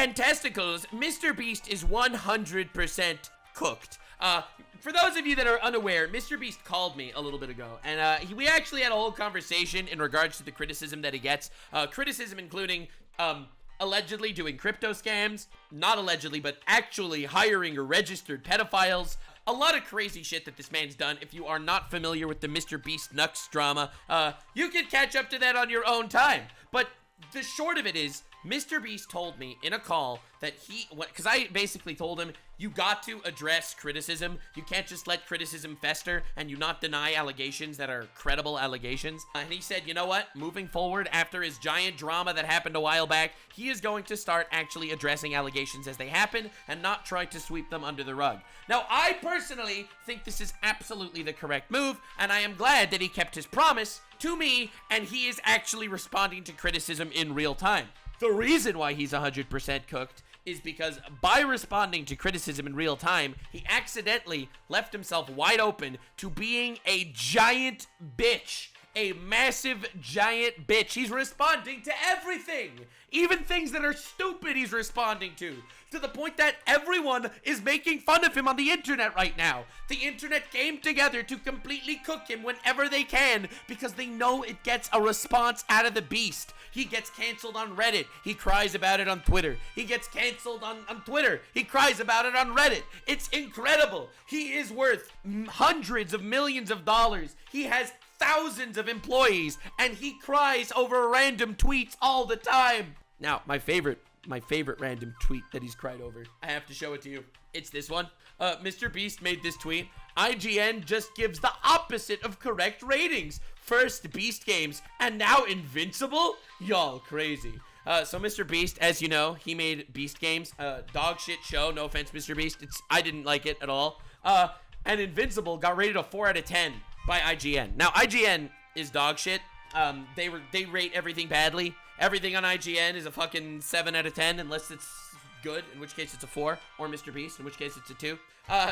Fantasticals, MrBeast is 100% cooked. For those of you that are unaware, MrBeast called me a little bit ago, and we actually had a whole conversation in regards to the criticism that he gets. Criticism including, allegedly doing crypto scams, not allegedly, but actually hiring registered pedophiles. A lot of crazy shit that this man's done. If you are not familiar with the MrBeast Nux drama, you can catch up to that on your own time. But the short of it is, MrBeast told me in a call that because I basically told him, you got to address criticism. You can't just let criticism fester and you not deny allegations that are credible allegations. And he said, you know what? Moving forward, after his giant drama that happened a while back, he is going to start actually addressing allegations as they happen and not try to sweep them under the rug. Now, I personally think this is absolutely the correct move, and I am glad that he kept his promise to me, and he is actually responding to criticism in real time. The reason why he's 100% cooked is because by responding to criticism in real time, he accidentally left himself wide open to being a giant bitch. A massive giant bitch. He's responding to everything. Even things that are stupid he's responding to the point that everyone is making fun of him on the internet right now. The internet came together to completely cook him whenever they can because they know it gets a response out of the beast. He gets canceled on Reddit. He cries about it on Twitter. He gets canceled on Twitter. He cries about it on Reddit. It's incredible. He is worth hundreds of millions of dollars. He has thousands of employees, and he cries over random tweets all the time. Now, my favorite random tweet that he's cried over, I have to show it to you. It's this one. MrBeast made this tweet. IGN just gives the opposite of correct ratings. First Beast games, and now Invincible? Y'all crazy. So MrBeast, as you know, he made Beast games. Dog shit show, no offense, MrBeast. I didn't like it at all. And Invincible got rated a 4 out of 10 by IGN. Now, IGN is dog shit. They rate everything badly. Everything on IGN is a fucking 7 out of 10 unless it's good, in which case it's a 4, or MrBeast, in which case it's a 2.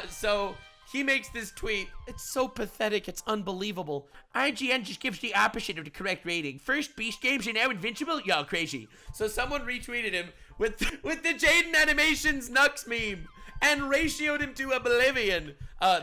So he makes this tweet. It's so pathetic. It's unbelievable. IGN just gives the opposite of the correct rating. First Beast games are now Invincible? Y'all crazy. So someone retweeted him with the Jaden Animations Nux meme and ratioed him to oblivion.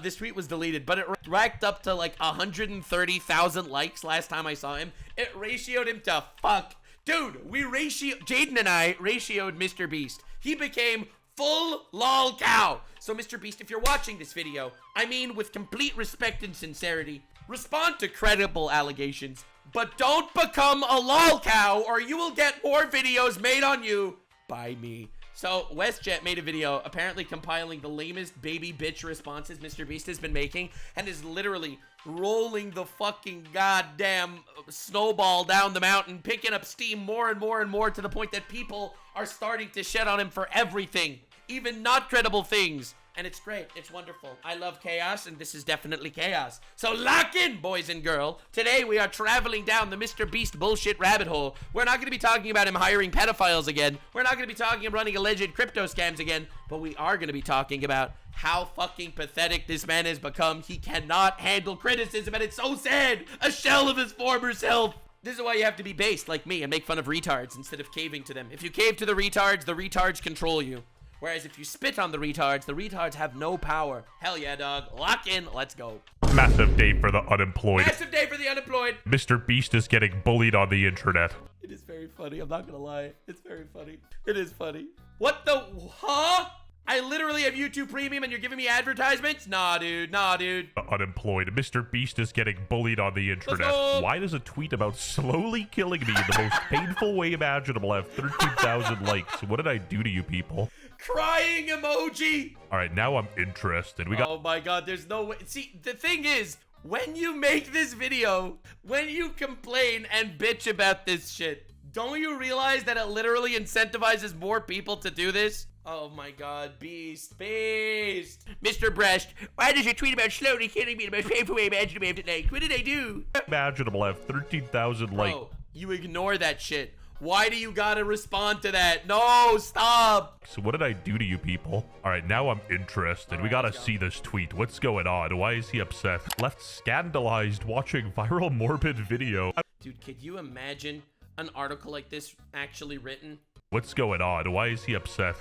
This tweet was deleted, but it racked up to like 130,000 likes last time I saw him. It ratioed him to fuck. Dude, Jaden and I ratioed MrBeast. He became full lol cow. So MrBeast, if you're watching this video, I mean with complete respect and sincerity, respond to credible allegations, but don't become a lol cow or you will get more videos made on you by me. So WestJet made a video apparently compiling the lamest baby bitch responses MrBeast has been making and is literally rolling the fucking goddamn snowball down the mountain, picking up steam more and more and more to the point that people are starting to shed on him for everything, even not credible things. And it's great. It's wonderful. I love chaos, and this is definitely chaos. So lock in, boys and girls. Today, we are traveling down the MrBeast bullshit rabbit hole. We're not going to be talking about him hiring pedophiles again. We're not going to be talking about running alleged crypto scams again. But we are going to be talking about how fucking pathetic this man has become. He cannot handle criticism, and it's so sad. A shell of his former self. This is why you have to be based like me and make fun of retards instead of caving to them. If you cave to the retards control you. Whereas if you spit on the retards have no power. Hell yeah, dog. Lock in. Let's go. Massive day for the unemployed. Massive day for the unemployed. MrBeast is getting bullied on the internet. It is very funny. I'm not gonna lie. It's very funny. It is funny. What the? Huh? I literally have YouTube Premium and you're giving me advertisements? Nah, dude. Nah, dude. Unemployed. MrBeast is getting bullied on the internet. Why does a tweet about slowly killing me in the most painful way imaginable have 13,000 likes? What did I do to you people? Crying emoji. All right, now I'm interested. Oh my God, there's no way. See, the thing is, when you make this video, when you complain and bitch about this shit, don't you realize that it literally incentivizes more people to do this? Oh my God, Beast. Mr. Breast, why does your tweet about slowly killing me in the most painful way imaginable have likes? What did I do? Imaginable have 13,000 likes. Bro, you ignore that shit. Why do you gotta respond to that? No, stop. So what did I do to you people? All right, now I'm interested. We gotta see this tweet. What's going on? Why is he upset? Left scandalized watching viral morbid video. Dude, could you imagine an article like this actually written? What's going on? Why is he upset?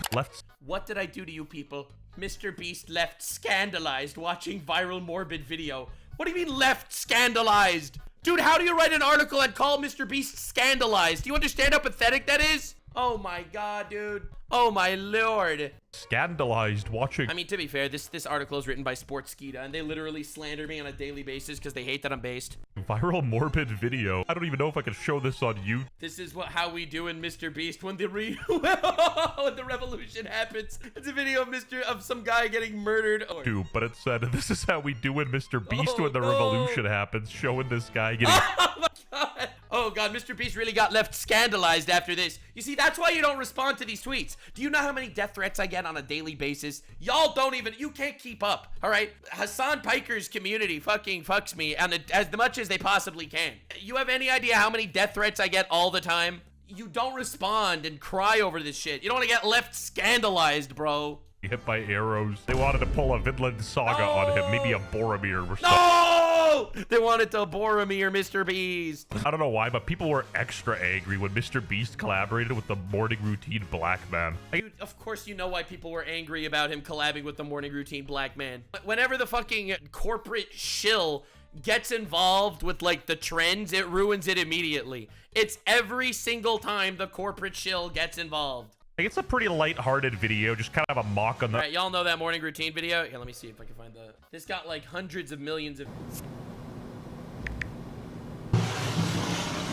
What did I do to you people? MrBeast left scandalized watching viral morbid video. What do you mean left scandalized? Dude, how do you write an article and call MrBeast scandalized? Do you understand how pathetic that is? Oh my god, dude. Oh my lord. Scandalized watching. I mean, to be fair, this article is written by Sportskeeda, and they literally slander me on a daily basis because they hate that I'm based. Viral morbid video. I don't even know if I can show this on you. This is how we do in MrBeast when the when the revolution happens. It's a video of some guy getting murdered. Dude, but it said this is how we do in MrBeast when the revolution happens, showing this guy getting. Oh my god. Oh god, MrBeast really got left scandalized after this. You see, that's why you don't respond to these tweets. Do you know how many death threats I get on a daily basis? Y'all don't even, you can't keep up, all right? Hassan Piker's community fucking fucks me and as much as they possibly can. You have any idea how many death threats I get all the time? You don't respond and cry over this shit. You don't want to get left scandalized, bro. Hit by arrows. They wanted to pull a Vinland Saga on him, maybe a Boromir or something. No! They wanted to Boromir MrBeast. I don't know why, but people were extra angry when MrBeast collaborated with the morning routine Black Man. Dude, of course you know why people were angry about him collabing with the morning routine Black Man. Whenever the fucking corporate shill gets involved with like the trends, it ruins it immediately. It's every single time the corporate shill gets involved. It's a pretty light-hearted video, just kind of a mock on the— Alright, y'all know that morning routine video? Here, let me see if I can find the— This got like hundreds of millions of—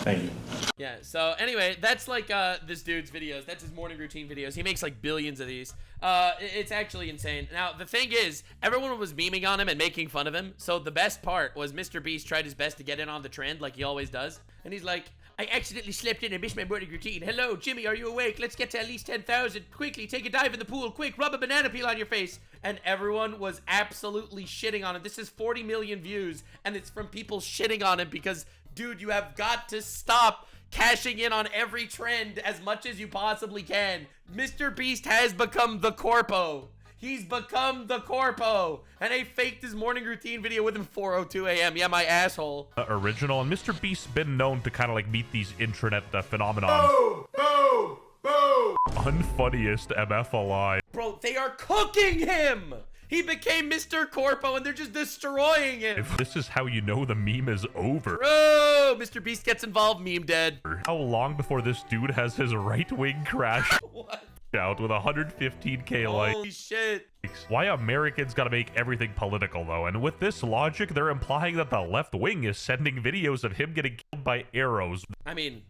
Thank you. Yeah, so anyway, that's like this dude's videos. That's his morning routine videos. He makes like billions of these. It's actually insane. Now, the thing is, everyone was memeing on him and making fun of him. So the best part was MrBeast tried his best to get in on the trend like he always does. And he's like, I accidentally slept in and missed my morning routine. Hello, Jimmy, are you awake? Let's get to at least 10,000. Quickly, take a dive in the pool. Quick, rub a banana peel on your face. And everyone was absolutely shitting on him. This is 40 million views, and it's from people shitting on him because, dude, you have got to stop cashing in on every trend as much as you possibly can. MrBeast has become the corpo. He's become the corpo. And they faked his morning routine video with him 4:02 a.m. Yeah, my asshole. Original. And MrBeast's been known to kind of like meet these intranet phenomenons. Boo! Boo! Boo! Unfunniest MF alive. Bro, they are cooking him. He became Mr. Corpo and they're just destroying him. If this is how you know the meme is over. Bro, MrBeast gets involved, meme dead. How long before this dude has his right wing crash What? out with 115k likes? Holy shit. Why Americans gotta make everything political though? And with this logic, they're implying that the left wing is sending videos of him getting killed by arrows. I mean,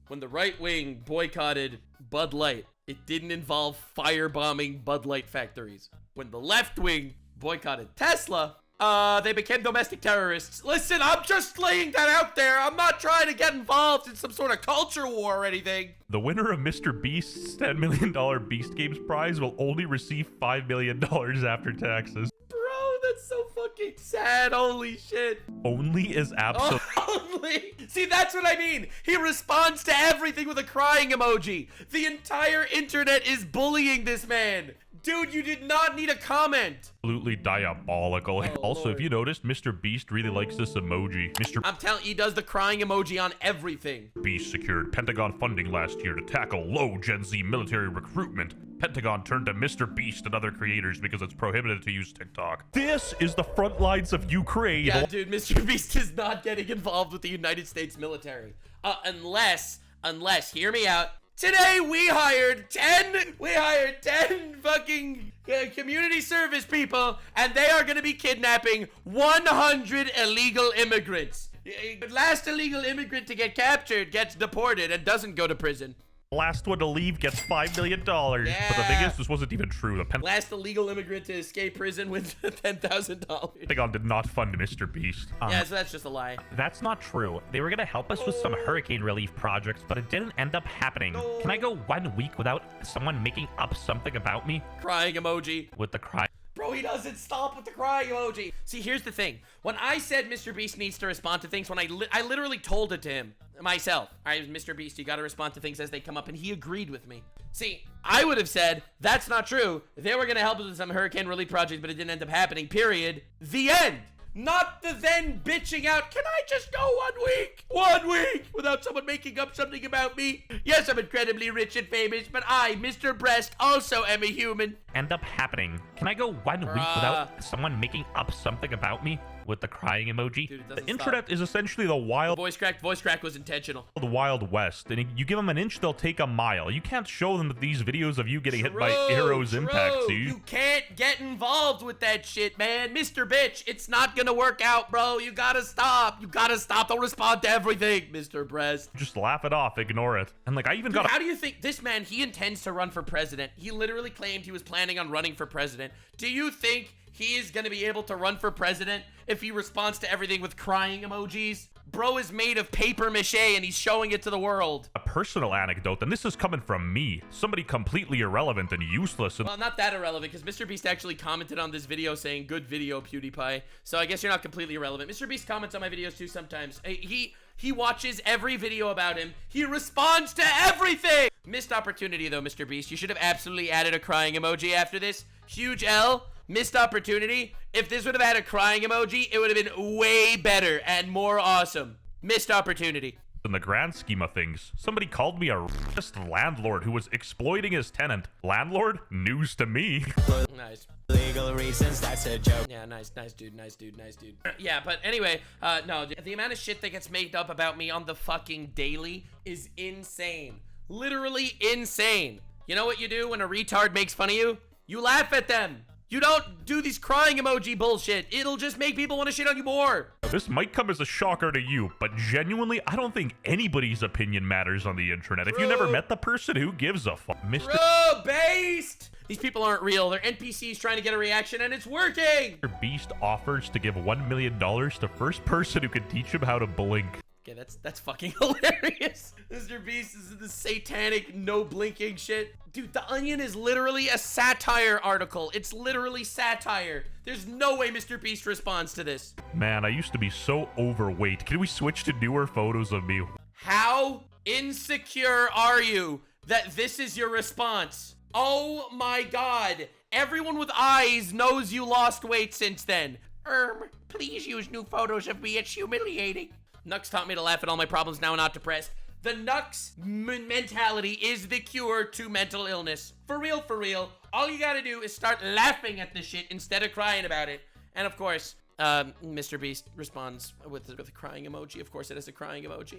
when the right wing boycotted Bud Light, it didn't involve firebombing Bud Light factories. When the left wing boycotted Tesla, they became domestic terrorists. Listen, I'm just laying that out there. I'm not trying to get involved in some sort of culture war or anything. The winner of MrBeast's $10 million Beast Games prize will only receive $5 million after taxes. Bro, that's so fucking sad. Holy shit. Only is absolute. Only. See, that's what I mean. He responds to everything with a crying emoji. The entire internet is bullying this man. Dude, you did not need a comment. Absolutely diabolical. Oh, also, Lord. if you noticed, MrBeast really likes this emoji. I'm telling you, he does the crying emoji on everything. MrBeast secured Pentagon funding last year to tackle low Gen Z military recruitment. Pentagon turned to MrBeast and other creators because it's prohibited to use TikTok. This is the front lines of Ukraine. Yeah, dude, MrBeast is not getting involved with the United States military. Unless, hear me out. Today we hired 10 fucking community service people, and they are going to be kidnapping 100 illegal immigrants. The last illegal immigrant to get captured gets deported and doesn't go to prison. Last one to leave gets $5 million. Yeah. But the thing is, this wasn't even true. The Last illegal immigrant to escape prison with $10,000. Pentagon did not fund MrBeast. Yeah, so that's just a lie. That's not true. They were gonna help us with some hurricane relief projects, but it didn't end up happening. Can I go 1 week without someone making up something about me? Crying emoji. With the cry. Bro, he doesn't stop with the crying emoji. See, here's the thing. When I said MrBeast needs to respond to things, when I literally told it to him myself. All right, MrBeast, you got to respond to things as they come up, and he agreed with me. See, I would have said, that's not true. They were going to help us with some hurricane relief projects, but it didn't end up happening, period. The end. Not the then bitching out, can I just go 1 week without someone making up something about me? Yes, I'm incredibly rich and famous, but I, Mr. Breast, also am a human. End up happening? Can I go 1 week without someone making up something about me? With the crying emoji. Dude, The internet is essentially the wild Voice crack was intentional. Wild West, and you give them an inch, they'll take a mile. You can't show them that these videos of you getting hit by arrows impact you. You can't get involved with that shit, man. Mr. Bitch, it's not gonna work out, bro. You gotta stop. Don't respond to everything, Mr. Breast. Just laugh it off, ignore it. And like, I even got How do you think this man, he intends to run for president? He literally claimed he was planning on running for president. Do you think he is gonna be able to run for president if he responds to everything with crying emojis? Bro is made of paper mache and he's showing it to the world. a personal anecdote, and this is coming from me, somebody completely irrelevant and useless. And Well, not that irrelevant, because MrBeast actually commented on this video saying, good video, PewDiePie. So I guess you're not completely irrelevant. MrBeast comments on my videos too sometimes. He watches every video about him. He responds to everything! Missed opportunity though, MrBeast. You should have absolutely added a crying emoji after this. Huge L. Missed opportunity. If this would have had a crying emoji, it would have been way better and more awesome. Missed opportunity. in the grand scheme of things, somebody called me a racist landlord who was exploiting his tenant. Landlord? News to me. Nice. Legal reasons, that's a joke. Yeah, nice dude. Yeah, but anyway, no, the amount of shit that gets made up about me on the fucking daily is insane. Literally insane. You know what you do when a retard makes fun of you? You laugh at them. You don't do these crying emoji bullshit. It'll just make people want to shit on you more. This might come as a shocker to you, but genuinely, I don't think anybody's opinion matters on the internet. If you never met the person, who gives a fuck? Based. These people aren't real. They're NPCs trying to get a reaction, and it's working. Beast offers to give $1 million to first person who can teach him how to blink. Okay, that's fucking hilarious. MrBeast is the satanic no blinking shit. Dude, The Onion is literally a satire article. It's literally satire. There's no way MrBeast responds to this. Man, I used to be so overweight. Can we switch to newer photos of me? How insecure are you that this is your response? Oh my god. Everyone with eyes knows you lost weight since then. Please use new photos of me. It's humiliating. Nux taught me to laugh at all my problems, now not depressed. The Nux mentality is the cure to mental illness. For real. All you gotta do is start laughing at the shit instead of crying about it. And of course, MrBeast responds with a crying emoji. Of course it has a crying emoji.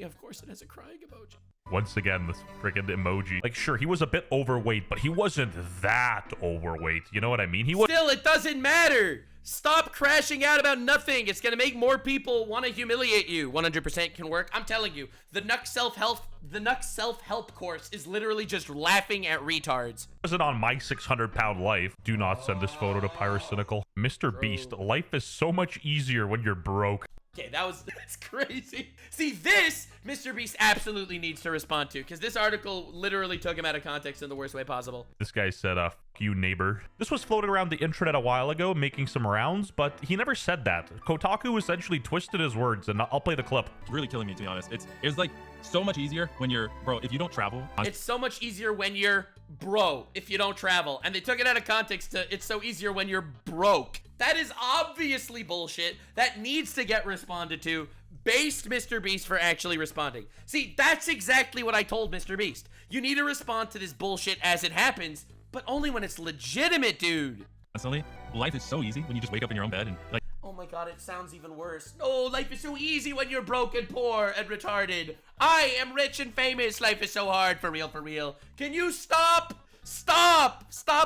Once again, this friggin' emoji. Like, sure, he was a bit overweight, but he wasn't that overweight. You know what I mean? He was. Still, it doesn't matter. Stop crashing out about nothing. It's gonna make more people want to humiliate you. 100% can work. I'm telling you, the Nux self-help course is literally just laughing at retards. Wasn't on my 600-pound life. Do not send this photo to Pyrocynical. MrBeast, life is so much easier when you're broke. Okay, that's crazy. See, this MrBeast absolutely needs to respond to, because this article literally took him out of context in the worst way possible. This guy said, fuck you, neighbor. This was floating around the internet a while ago, making some rounds, but he never said that. Kotaku essentially twisted his words, and I'll play the clip. It's really killing me, to be honest. It's like so much easier when you're, bro, if you don't travel. It's so much easier when you're bro, if you don't travel. And they took it out of context to, it's so easier when you're broke. That is obviously bullshit. That needs to get responded to. Based MrBeast for actually responding. See, that's exactly what I told MrBeast. You need to respond to this bullshit as it happens, but only when it's legitimate, dude. Constantly, life is so easy when you just wake up in your own bed and like. Oh my god, it sounds even worse. No, life is so easy when you're broke and poor and retarded. I am rich and famous. Life is so hard, for real. Can you stop? Stop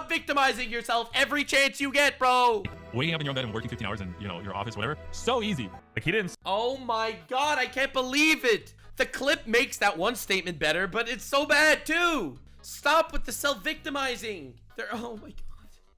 victimizing yourself every chance you get, bro. Waking up in your own bed and working 15 hours in, your office, whatever. So easy. Like, he didn't. Oh my god, I can't believe it. The clip makes that one statement better, but it's so bad too. Stop with the self-victimizing. Oh my god.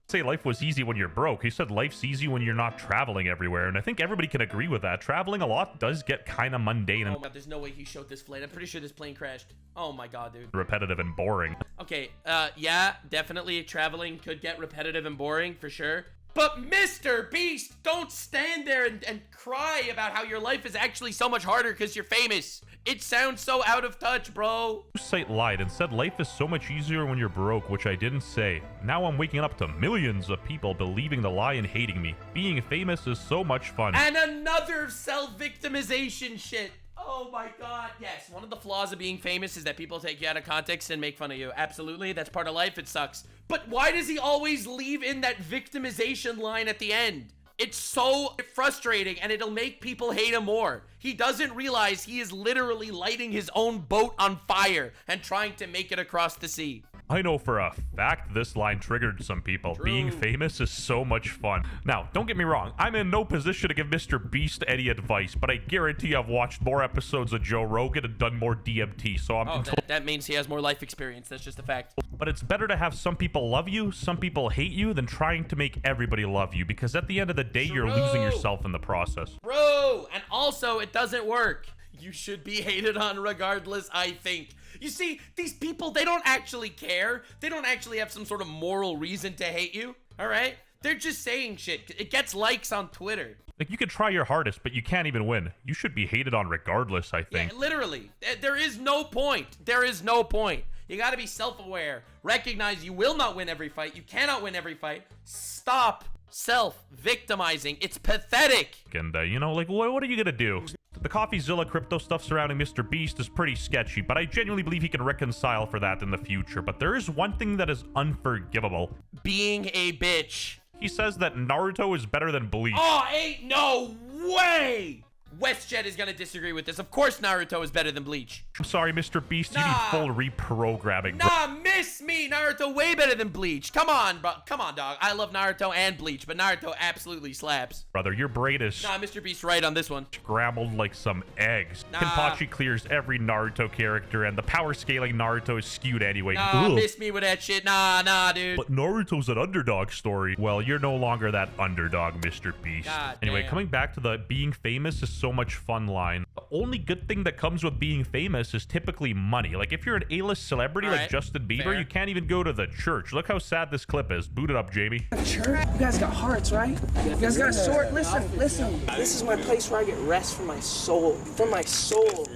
Say life was easy when you're broke. He said life's easy when you're not traveling everywhere, and I think everybody can agree with that. Traveling a lot does get kind of mundane and oh my god, there's no way he showed this flight. I'm pretty sure this plane crashed. Oh my god, dude. repetitive and boring. Okay, yeah, definitely traveling could get repetitive and boring for sure. But Mr. Beast, don't stand there and cry about how your life is actually so much harder because you're famous. It sounds so out of touch, bro. Site lied and said life is so much easier when you're broke, which I didn't say. Now I'm waking up to millions of people believing the lie and hating me. Being famous is so much fun. And another self-victimization shit. Oh my god. Yes, one of the flaws of being famous is that people take you out of context and make fun of you. Absolutely, that's part of life. It sucks. But why does he always leave in that victimization line at the end? It's so frustrating, and it'll make people hate him more. He doesn't realize he is literally lighting his own boat on fire and trying to make it across the sea. I know for a fact this line triggered some people. True. Being famous is so much fun. Now, don't get me wrong. I'm in no position to give Mr. Beast any advice, but I guarantee I've watched more episodes of Joe Rogan and done more DMT, so I'm That means he has more life experience. That's just a fact. But it's better to have some people love you, some people hate you, than trying to make everybody love you, because at the end of the day, you're losing yourself in the process. Bro, and also, it doesn't work. You should be hated on regardless, I think. You see, these people, they don't actually care. They don't actually have some sort of moral reason to hate you, all right? They're just saying shit. It gets likes on Twitter. Like, you can try your hardest, but you can't even win. You should be hated on regardless, I think. Yeah, literally. There is no point. There is no point. You gotta be self-aware. Recognize you will not win every fight. You cannot win every fight. Stop self-victimizing. It's pathetic. And, you know, like, what are you gonna do? The CoffeeZilla crypto stuff surrounding Mr. Beast is pretty sketchy, but I genuinely believe he can reconcile for that in the future. But there is one thing that is unforgivable. Being a bitch. He says that Naruto is better than Bleach. Oh, ain't no way! WestJet is gonna disagree with this. Of course Naruto is better than Bleach. I'm sorry, Mr. Beast, you need full reprogramming. Nah, miss me! Naruto way better than Bleach. Come on, bro. Come on, dog. I love Naruto and Bleach, but Naruto absolutely slaps. Brother, your brain is Nah, Mr. Beast right on this one. scrambled like some eggs. Nah. Kenpachi clears every Naruto character, and the power scaling Naruto is skewed anyway. Nah, Ugh. miss me with that shit. Nah, dude. But Naruto's an underdog story. Well, you're no longer that underdog, Mr. Beast. God Anyway, damn. coming back to the being famous is so much fun line. The only good thing that comes with being famous is typically money. Like, if you're an A-list celebrity All like right, Justin Bieber, fair. you can't even go to the church. Look how sad this clip is. Boot it up, Jamie. Church? You guys got hearts, right? You guys got a sword? Listen. This is my place where I get rest for my soul. For my soul.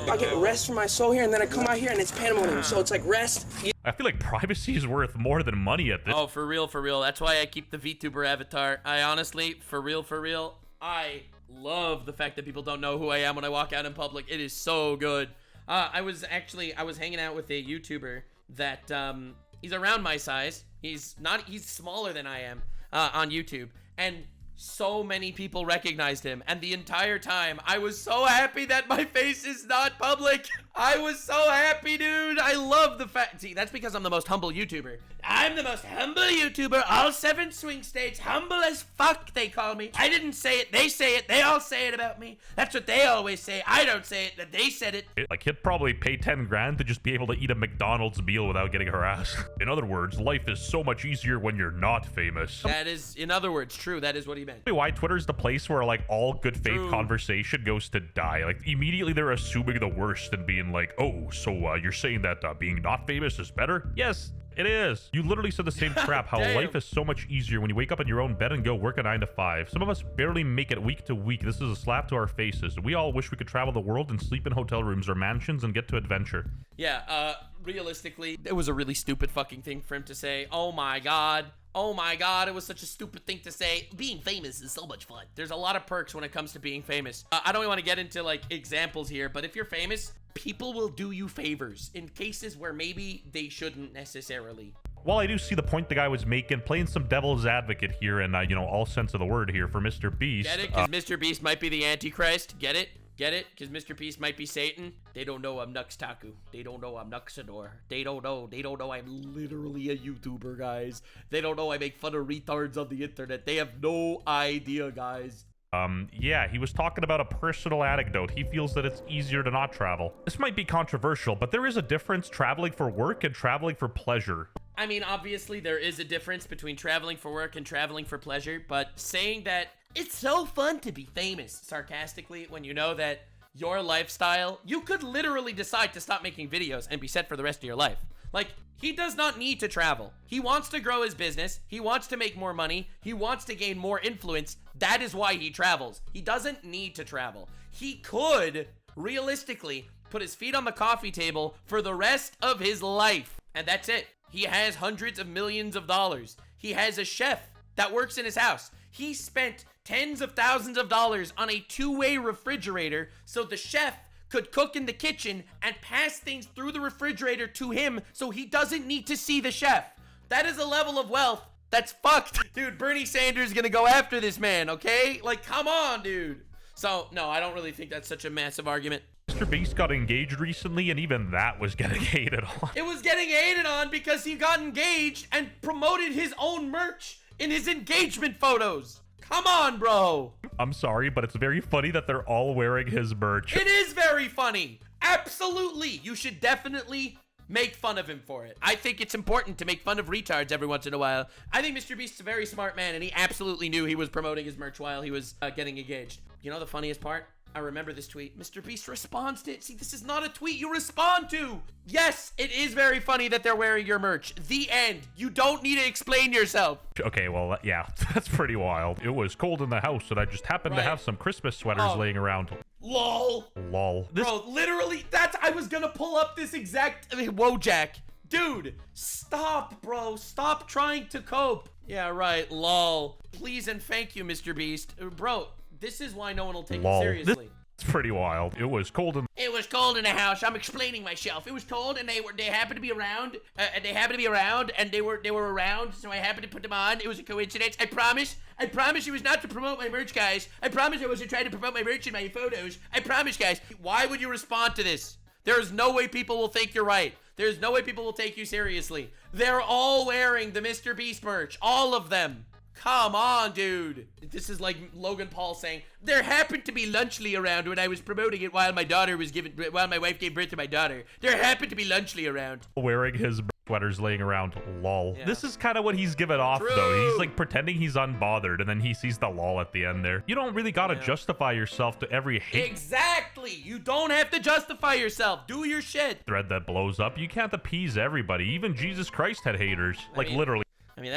I get rest for my soul here, and then I come out here and it's pandemonium. So it's like rest. I feel like privacy is worth more than money at this. Oh, for real. That's why I keep the VTuber avatar. I honestly, for real, I love the fact that people don't know who I am when I walk out in public. It is so good. I was hanging out with a YouTuber that, he's around my size. He's smaller than I am, on YouTube. And so many people recognized him, and the entire time I was so happy that my face is not public. I was so happy, dude. I love the fact. See, that's because I'm the most humble YouTuber. I'm the most humble YouTuber. All 7 swing states, humble as fuck, they call me. I didn't say it. They say it. They all say it about me. That's what they always say. I don't say it. That they said it. Like, he'd probably pay 10 grand to just be able to eat a McDonald's meal without getting harassed. In other words, life is so much easier when you're not famous. That is, in other words, true. That is what he meant. Why Twitter's the place where, like, all good faith conversation goes to die. Like, immediately they're assuming the worst and being like, oh, so you're saying that being not famous is better? Yes, it is. You literally said the same crap, how Damn. life is so much easier when you wake up in your own bed and go work a 9 to 5. Some of us barely make it week to week. This is a slap to our faces. We all wish we could travel the world and sleep in hotel rooms or mansions and get to adventure. Yeah, realistically, it was a really stupid fucking thing for him to say. Oh my god, it was such a stupid thing to say. Being famous is so much fun. There's a lot of perks when it comes to being famous. I don't want to get into, like, examples here, but if you're famous, people will do you favors in cases where maybe they shouldn't necessarily. While I do see the point the guy was making, playing some devil's advocate here and, you know, all sense of the word here for Mr. Beast. Get it? Because Mr. Beast might be the Antichrist. Get it? Get it? Because Mr. Beast might be Satan. They don't know I'm Taku. They don't know I'm Nuxanor. They don't know I'm literally a YouTuber, guys. They don't know I make fun of retards on the internet. They have no idea, guys. Yeah, he was talking about a personal anecdote. He feels that it's easier to not travel. This might be controversial, but there is a difference traveling for work and traveling for pleasure. I mean, obviously there is a difference between traveling for work and traveling for pleasure, but saying that it's so fun to be famous sarcastically when you know that your lifestyle, you could literally decide to stop making videos and be set for the rest of your life. Like, he does not need to travel. He wants to grow his business. He wants to make more money. He wants to gain more influence. That is why he travels. He doesn't need to travel. He could, realistically, put his feet on the coffee table for the rest of his life. And that's it. He has hundreds of millions of dollars. He has a chef that works in his house. He spent tens of thousands of dollars on a two-way refrigerator so the chef could cook in the kitchen and pass things through the refrigerator to him so he doesn't need to see the chef. That is a level of wealth that's fucked. Dude, Bernie Sanders is gonna go after this man, okay? Like, come on, dude. So, no, I don't really think that's such a massive argument. MrBeast got engaged recently, and even that was getting hated on. It was getting hated on because he got engaged and promoted his own merch in his engagement photos. Come on, bro. I'm sorry, but it's very funny that they're all wearing his merch. It is very funny. Absolutely. You should definitely make fun of him for it. I think it's important to make fun of retards every once in a while. I think MrBeast's a very smart man, and he absolutely knew he was promoting his merch while he was getting engaged. You know the funniest part? I remember this tweet. MrBeast responds to it. See, this is not a tweet you respond to. Yes, it is very funny that they're wearing your merch. The end. You don't need to explain yourself. Okay, well, yeah, that's pretty wild. It was cold in the house, and I just happened to have some Christmas sweaters laying around. Lol. Lol. Bro, literally, I was gonna pull up this exact, Wojak. Dude, stop, bro. Stop trying to cope. Yeah, right, lol. Please and thank you, MrBeast. Bro, this is why no one will take you seriously. It's pretty wild. It was cold in the house. I'm explaining myself. It was cold, and they happened to be around. And they were around. So I happened to put them on. It was a coincidence. I promise it was not to promote my merch, guys. I promise I wasn't trying to promote my merch in my photos. I promise, guys. Why would you respond to this? There is no way people will think you're right. There's no way people will take you seriously. They're all wearing the MrBeast merch. All of them. Come on, dude. This is like Logan Paul saying, there happened to be Lunchly around when I was promoting it while my wife gave birth to my daughter. There happened to be Lunchly around. wearing his sweaters laying around. Lol. Yeah. This is kind of what he's giving off, though. He's like pretending he's unbothered, and then he sees the lol at the end there. You don't really gotta justify yourself to every hate Exactly. You don't have to justify yourself. Do your shit. thread that blows up. You can't appease everybody. Even Jesus Christ had haters. Like, literally. I mean,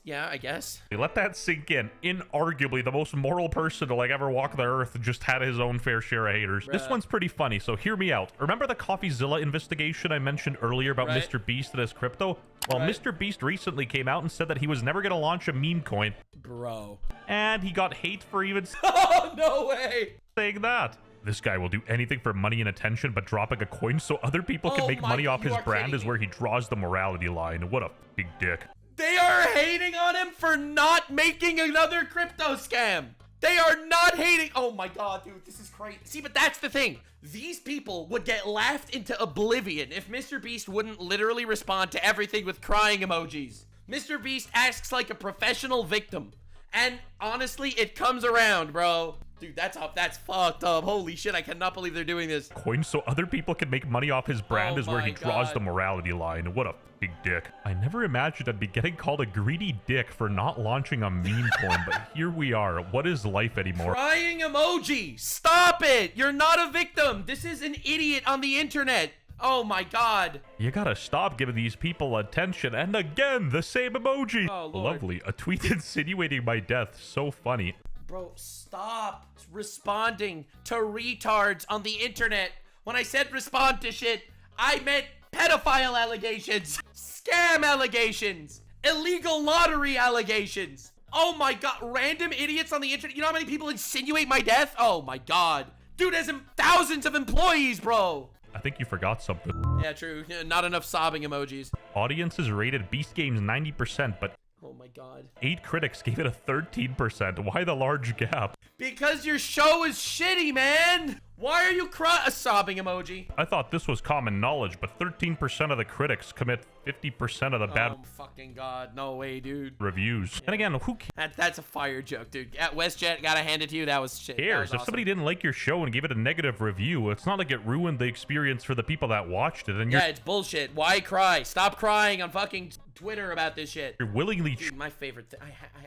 yeah, I guess. Let that sink in. Inarguably, the most moral person to like ever walk the earth just had his own fair share of haters. This one's pretty funny, so hear me out. Remember the CoffeeZilla investigation I mentioned earlier about MrBeast and his crypto? Well, MrBeast recently came out and said that he was never gonna launch a meme coin. Bro. And he got hate for even Oh, no way. saying that. This guy will do anything for money and attention, but dropping a coin so other people can make money off his brand is where he draws the morality line. What a big dick. They are hating on him for not making another crypto scam. They are not hating. Oh my god, dude, this is crazy. See, but that's the thing. These people would get laughed into oblivion if MrBeast wouldn't literally respond to everything with crying emojis. MrBeast asks like a professional victim. And honestly, it comes around, bro. Dude, that's fucked up. Holy shit, I cannot believe they're doing this. Coin so other people can make money off his brand is where he draws the morality line. What a big dick. I never imagined I'd be getting called a greedy dick for not launching a meme coin, but here we are. What is life anymore? Crying emoji. Stop it. You're not a victim. This is an idiot on the internet. Oh my god. You gotta stop giving these people attention. And again, the same emoji. Oh, Lord. Lovely. A tweet insinuating my death. So funny. Bro, stop responding to retards on the internet. When I said respond to shit, I meant pedophile allegations, scam allegations, illegal lottery allegations. Oh my god, random idiots on the internet. You know how many people insinuate my death? Oh my god. Dude has thousands of employees, bro. I think you forgot something. Yeah, true. Not enough sobbing emojis. Audiences rated Beast Games 90%, but oh my god. 8 critics gave it a 13%. Why the large gap? Because your show is shitty, man. Why are you a sobbing emoji? I thought this was common knowledge, but 13% of the critics commit 50% of the bad Oh fucking god, no way, dude. reviews. And again, who That's a fire joke, dude. At WestJet, gotta hand it to you. That was shit. cares? That was If awesome. somebody didn't like your show and gave it a negative review, it's not like it ruined the experience for the people that watched it. And you're, Yeah, it's bullshit. Why cry? Stop crying on fucking Twitter about this shit. you're willingly Dude, my favorite thing.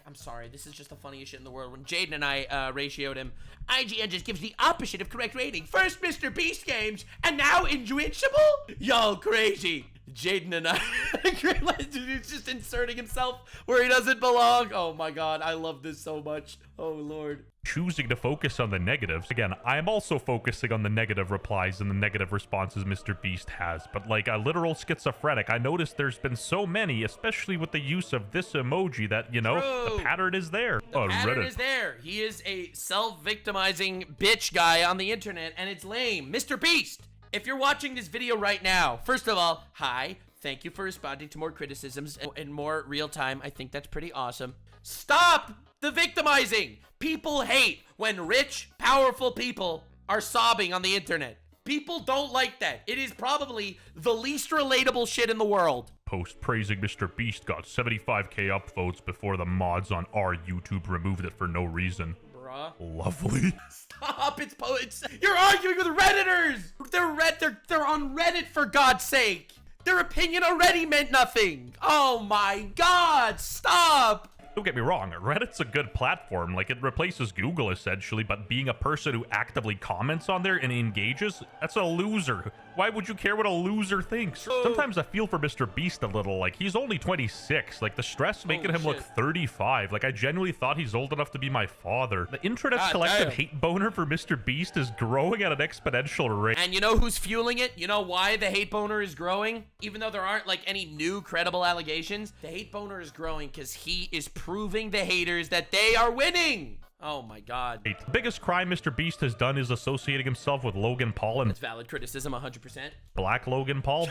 I'm sorry. This is just the funniest shit in the world. When Jaden and I ratioed him, IGN just gives the opposite of correct rating. First MrBeast games, and now Invincible? Yo, crazy. Jaden and I, he's just inserting himself where he doesn't belong. Oh my god, I love this so much. Oh lord. Choosing to focus on the negatives. Again, I am also focusing on the negative replies and the negative responses MrBeast has, but like a literal schizophrenic, I noticed there's been so many, especially with the use of this emoji, that, you know, True. the pattern is there. The pattern is there. He is a self-victimizing bitch guy on the internet, and it's lame. MrBeast, if you're watching this video right now, first of all, hi. Thank you for responding to more criticisms in more real time. I think that's pretty awesome. Stop the victimizing. People hate when rich, powerful people are sobbing on the internet. People don't like that. It is probably the least relatable shit in the world. Post praising MrBeast got 75k upvotes before the mods on our YouTube removed it for no reason. Bruh. Lovely. Stop, it's you're arguing with Redditors! They're on Reddit, for God's sake! Their opinion already meant nothing! Oh my god, stop! Don't get me wrong, Reddit's a good platform, like it replaces Google essentially, but being a person who actively comments on there and engages, that's a loser. Why would you care what a loser thinks? Sometimes I feel for MrBeast a little, like he's only 26, like the stress making him look 35, like I genuinely thought he's old enough to be my father. The internet's collective hate boner for MrBeast is growing at an exponential rate. And you know who's fueling it? You know why the hate boner is growing? Even though there aren't like any new credible allegations, the hate boner is growing because he is proving the haters that they are winning. Oh my god. The biggest crime MrBeast has done is associating himself with Logan Paul and That's valid criticism, 100%. Black Logan Paul.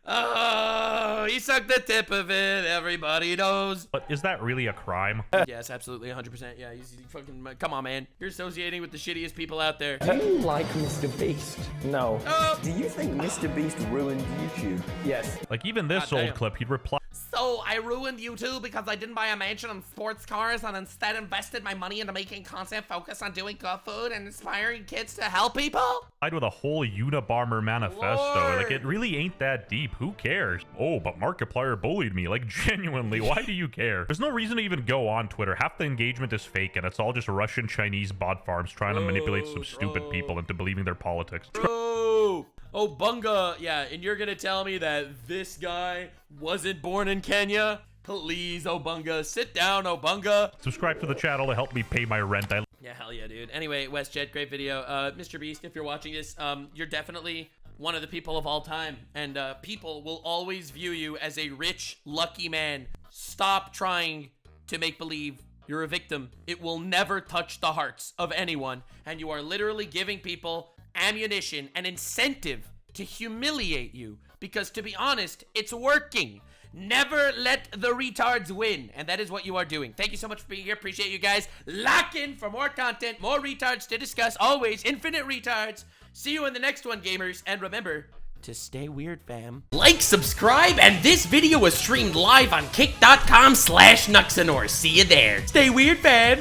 Oh, he sucked the tip of it. Everybody knows. But is that really a crime? Yes, absolutely, 100%. Yeah, he's fucking. Come on, man. You're associating with the shittiest people out there. Do you like MrBeast? No. Oh. Do you think MrBeast ruined YouTube? Yes. Like even this God old damn. clip, he'd reply. So I ruined YouTube because I didn't buy a mansion and sports cars and instead invested my money into making content focused on doing good food and inspiring kids to help people? With a whole Unabomber manifesto. Lord. Like, it really ain't that deep. Who cares? Oh, but Markiplier bullied me. Like, genuinely, why do you care? There's no reason to even go on Twitter. Half the engagement is fake, and it's all just Russian Chinese bot farms trying to manipulate some stupid people into believing their politics. Bro! Oh, Bunga. Yeah, and you're gonna tell me that this guy wasn't born in Kenya? Please, Obunga. Sit down, Obunga. Subscribe to the channel to help me pay my rent. Yeah, hell yeah, dude. Anyway, WestJet, great video. MrBeast, if you're watching this, you're definitely one of the people of all time. And people will always view you as a rich, lucky man. Stop trying to make believe you're a victim. It will never touch the hearts of anyone. And you are literally giving people ammunition and incentive to humiliate you. Because to be honest, it's working. Never let the retards win. And that is what you are doing. Thank you so much for being here. Appreciate you guys. Lock in for more content, more retards to discuss. Always infinite retards. See you in the next one, gamers. And remember to stay weird, fam. Like, subscribe, and this video was streamed live on kick.com/Nuxanor. See you there. Stay weird, fam.